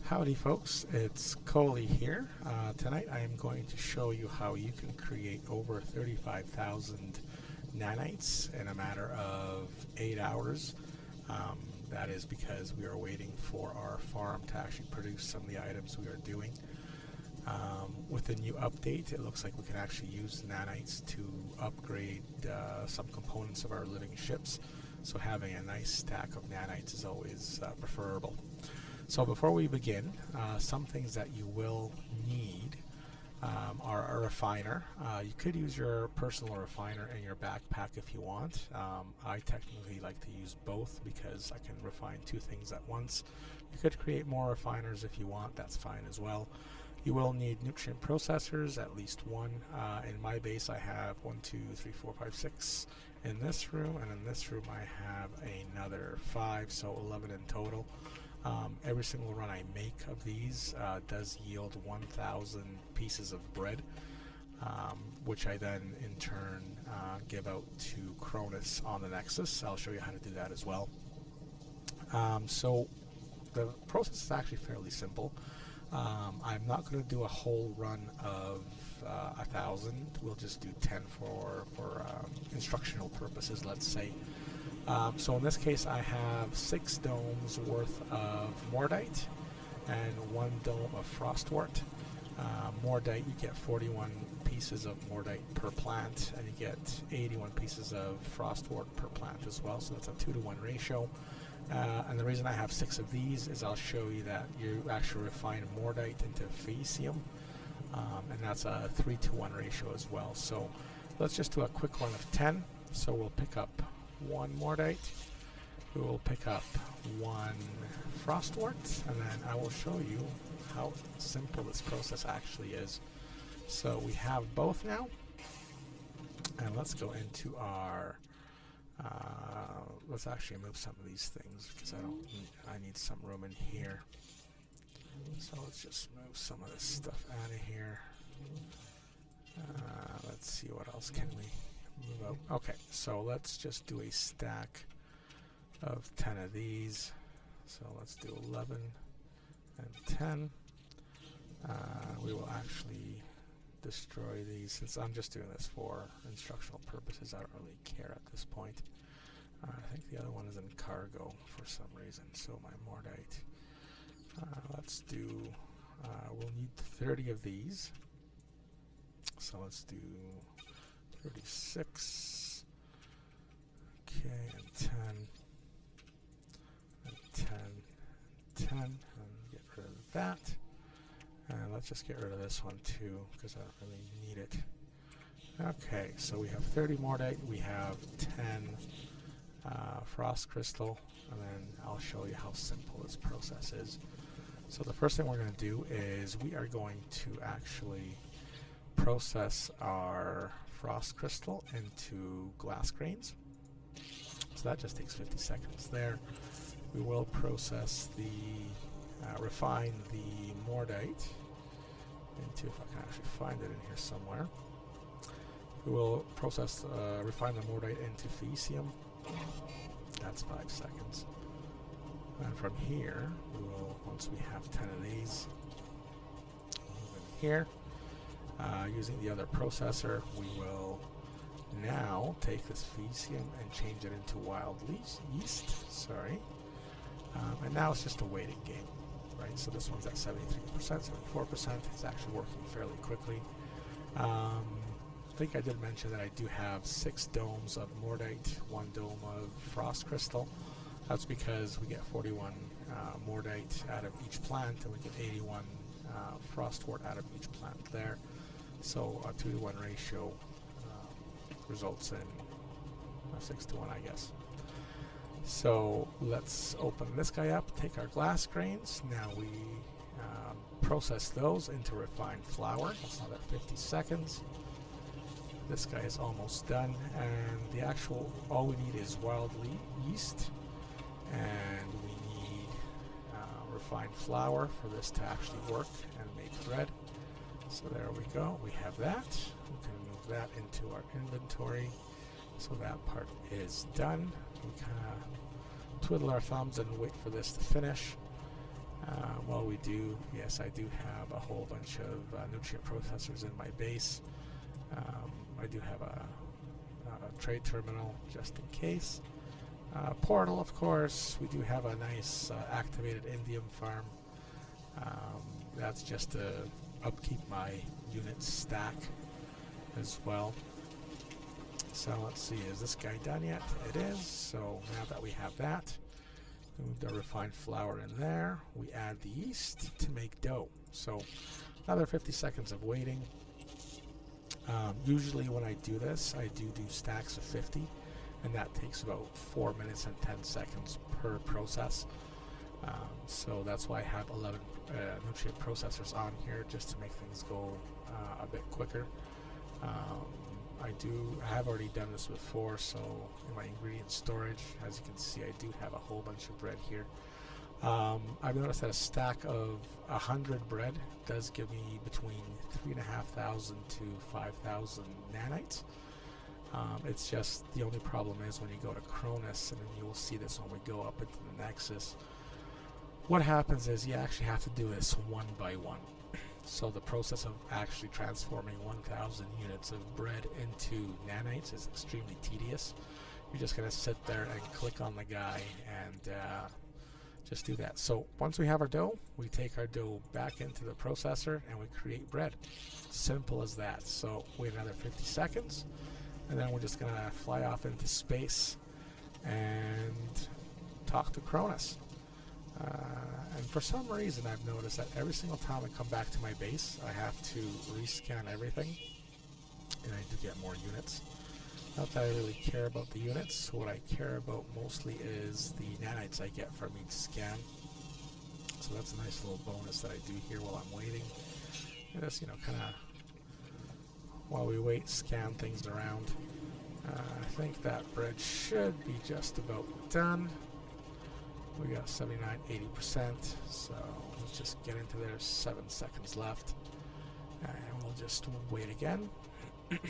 Howdy folks, it's Coley here. Tonight I am going to show you how you can create over 35,000 nanites in a matter of 8 hours. That is because we are waiting for our farm to actually produce some of the items we are doing. With the new update, it looks like we can actually use nanites to upgrade some components of our living ships. So having a nice stack of nanites is always preferable. So before we begin, some things that you will need are a refiner. You could use your personal refiner in your backpack if you want. I technically like to use both because I can refine two things at once. You could create more refiners if you want, that's fine as well. You will need nutrient processors, at least one. In my base I have 1, 2, 3, 4, 5, 6 in this room, and in this room I have another 5, so 11 in total. Every single run I make of these does yield 1,000 pieces of bread, which I then in turn give out to Cronus on the Nexus. I'll show you how to do that as well. So the process is actually fairly simple. I'm not going to do a whole run of 1,000. We'll just do 10 for instructional purposes, let's say. So in this case I have 6 domes worth of Mordite and 1 dome of Frostwort. Mordite, you get 41 pieces of Mordite per plant, and you get 81 pieces of Frostwort per plant as well, so that's a 2-to-1 ratio. And the reason I have 6 of these is I'll show you that you actually refine Mordite into Faecium, and that's a 3-to-1 ratio as well. So let's just do a quick one of 10. So we'll pick up 1 Mordite, we will pick up 1 Frostwort, and then I will show you how simple this process actually is. So we have both now, and let's go into our let's actually move some of these things because I need some room in here. So let's just move some of this stuff out of here. Let's see, what else can we move out? Okay, so let's just do a stack of 10 of these. So let's do 11 and 10. We will actually destroy these, since I'm just doing this for instructional purposes. I don't really care at this point. I think the other one is in cargo for some reason, so my Mordite. Let's do, we'll need 30 of these. So let's do 36. Okay, and 10. And 10. 10. And get rid of that. And let's just get rid of this one too, because I don't really need it. Okay, so we have 30 Mordite, we have 10 Frost Crystal, and then I'll show you how simple this process is. So the first thing we're going to do is we are going to actually process our Frost Crystal into glass grains. So that just takes 50 seconds there. We will process the, refine the Mordite into, if I can actually find it in here somewhere. We will process, refine the Mordite into Faecium. That's 5 seconds. And from here, we will, once we have 10 of these, move in here. Using the other processor, we will now take this Faecium and change it into wild yeast. Sorry. And now it's just a waiting game, right? So this one's at 73%, 74%. It's actually working fairly quickly. I think I did mention that I do have 6 domes of Mordite, 1 dome of Frost Crystal. That's because we get 41 Mordite out of each plant, and we get 81 Frostwort out of each plant there. So a 2-to-1 ratio results in a 6-to-1, I guess. So let's open this guy up, take our glass grains. Now we process those into refined flour. That's another 50 seconds. This guy is almost done, and the actual, all we need is wild yeast, and we need refined flour for this to actually work and make bread. So there we go, we have that. We can move that into our inventory. So that part is done. We kind of twiddle our thumbs and wait for this to finish. While we we do, yes, I do have a whole bunch of nutrient processors in my base. I do have a trade terminal just in case. Portal, of course. We do have a nice activated indium farm. That's just to upkeep my unit stack as well. So let's see, is this guy done yet? It is. So now that we have that, we move the refined flour in there. We add the yeast to make dough. So another 50 seconds of waiting. Usually when I do this, I do stacks of 50, and that takes about 4 minutes and 10 seconds per process. So that's why I have 11 nutrient processors on here, just to make things go a bit quicker. I have already done this before, so in my ingredient storage, as you can see, I do have a whole bunch of bread here. I've noticed that a stack of 100 bread does give me between 3,500 to 5,000 nanites. It's just the only problem is when you go to Cronus, and then you will see this when we go up into the Nexus. What happens is you actually have to do this one by one. So the process of actually transforming 1,000 units of bread into nanites is extremely tedious. You're just going to sit there and click on the guy and just do that. So once we have our dough, we take our dough back into the processor and we create bread. Simple as that. So wait another 50 seconds, and then we're just going to fly off into space and talk to Cronus. And for some reason, I've noticed that every single time I come back to my base, I have to rescan everything, and I do get more units. Not that I really care about the units. What I care about mostly is the nanites I get from each scan. So that's a nice little bonus that I do here while I'm waiting. And just, kind of, while we wait, scan things around. I think that bread should be just about done. We got 79, 80%, so let's just get into there. 7 seconds left, and we'll just wait again, and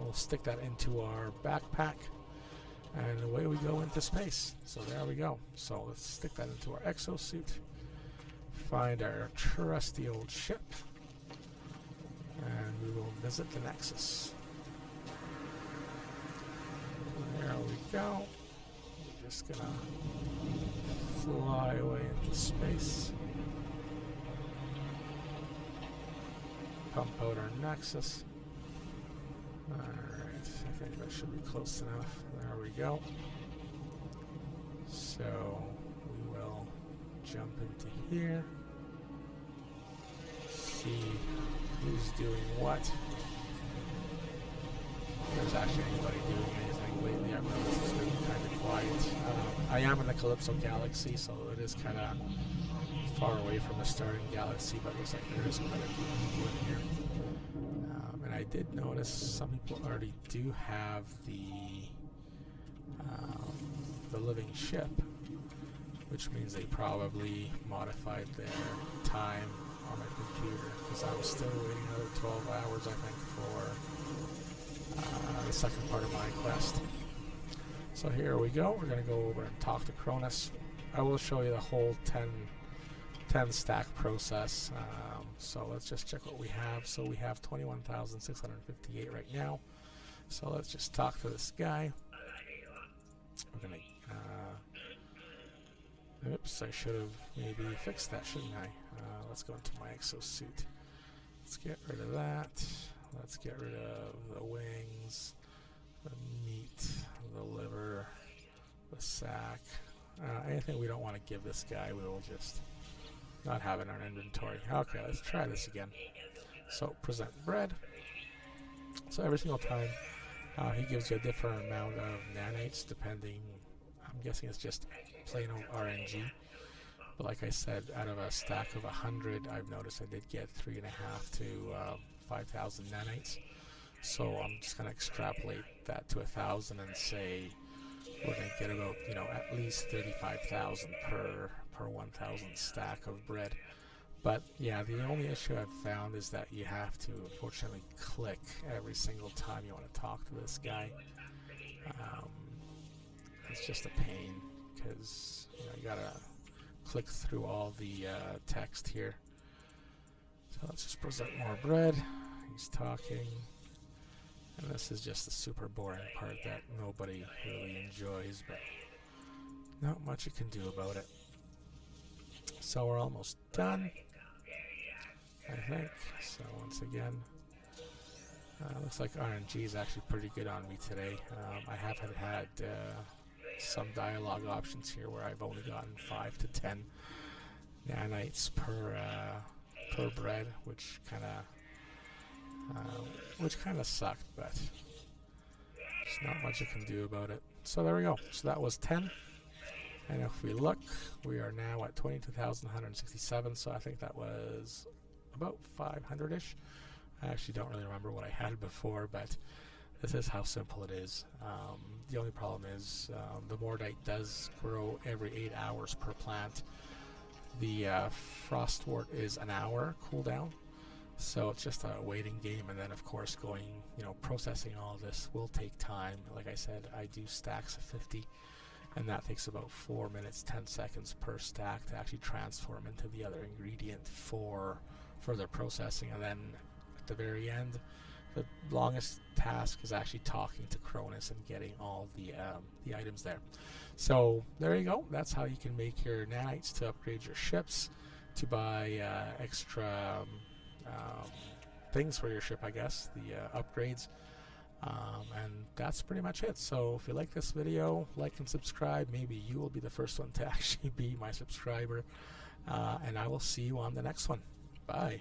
we'll stick that into our backpack, and away we go into space. So there we go. So let's stick that into our exosuit, find our trusty old ship, and we will visit the Nexus. There we go. We're just gonna fly away into space. Pump out our Nexus. Alright, I think that should be close enough. There we go. So we will jump into here. See who's doing what. If there's actually anybody doing anything lately, I've noticed it's been kind of quiet. I am in the Calypso Galaxy, so it is kind of far away from the starting galaxy, but it looks like there is quite a few people in here. And I did notice some people already do have the living ship, which means they probably modified their time on their computer, because I'm still waiting another 12 hours, I think, for the second part of my quest. So here we go. We're going to go over and talk to Cronus. I will show you the whole 10 stack process. So let's just check what we have. So we have 21,658 right now. So let's just talk to this guy. We're going to... oops, I should have maybe fixed that, shouldn't I? Let's go into my exosuit. Let's get rid of that. Let's get rid of the wings, the meat, the liver, the sack. Anything we don't want to give this guy, we will just not have in our inventory. Okay, let's try this again. So present bread. So every single time he gives you a different amount of nanites, depending, I'm guessing it's just plain old RNG. But like I said, out of a stack of 100, I've noticed I did get 3.5 to 5,000 nanites. So I'm just going to extrapolate that to 1,000 and say we're going to get about, at least 35,000 per 1,000 stack of bread. But yeah, the only issue I've found is that you have to unfortunately click every single time you want to talk to this guy. It's just a pain, because you gotta click through all the text here. So let's just present more bread. He's talking. And this is just the super boring part that nobody really enjoys, but not much you can do about it. So we're almost done, I think. So once again, looks like RNG is actually pretty good on me today. I haven't had some dialogue options here where I've only gotten 5 to 10 nanites per bread, which kind of sucked, but there's not much I can do about it. So there we go. So that was 10. And if we look, we are now at 22,167. So I think that was about 500-ish. I actually don't really remember what I had before, but this is how simple it is. The only problem is the Mordite does grow every 8 hours per plant. The Frostwort is an hour cooldown. So it's just a waiting game, and then of course processing all this will take time. Like I said, I do stacks of 50, and that takes about 4 minutes 10 seconds per stack to actually transform into the other ingredient for further processing. And then at the very end, the longest task is actually talking to Cronus and getting all the items there. So there you go. That's how you can make your nanites to upgrade your ships, to buy extra things for your ship, I guess, the upgrades. And that's pretty much it. So if you like this video, like and subscribe. Maybe you will be the first one to actually be my subscriber. And I will see you on the next one. Bye.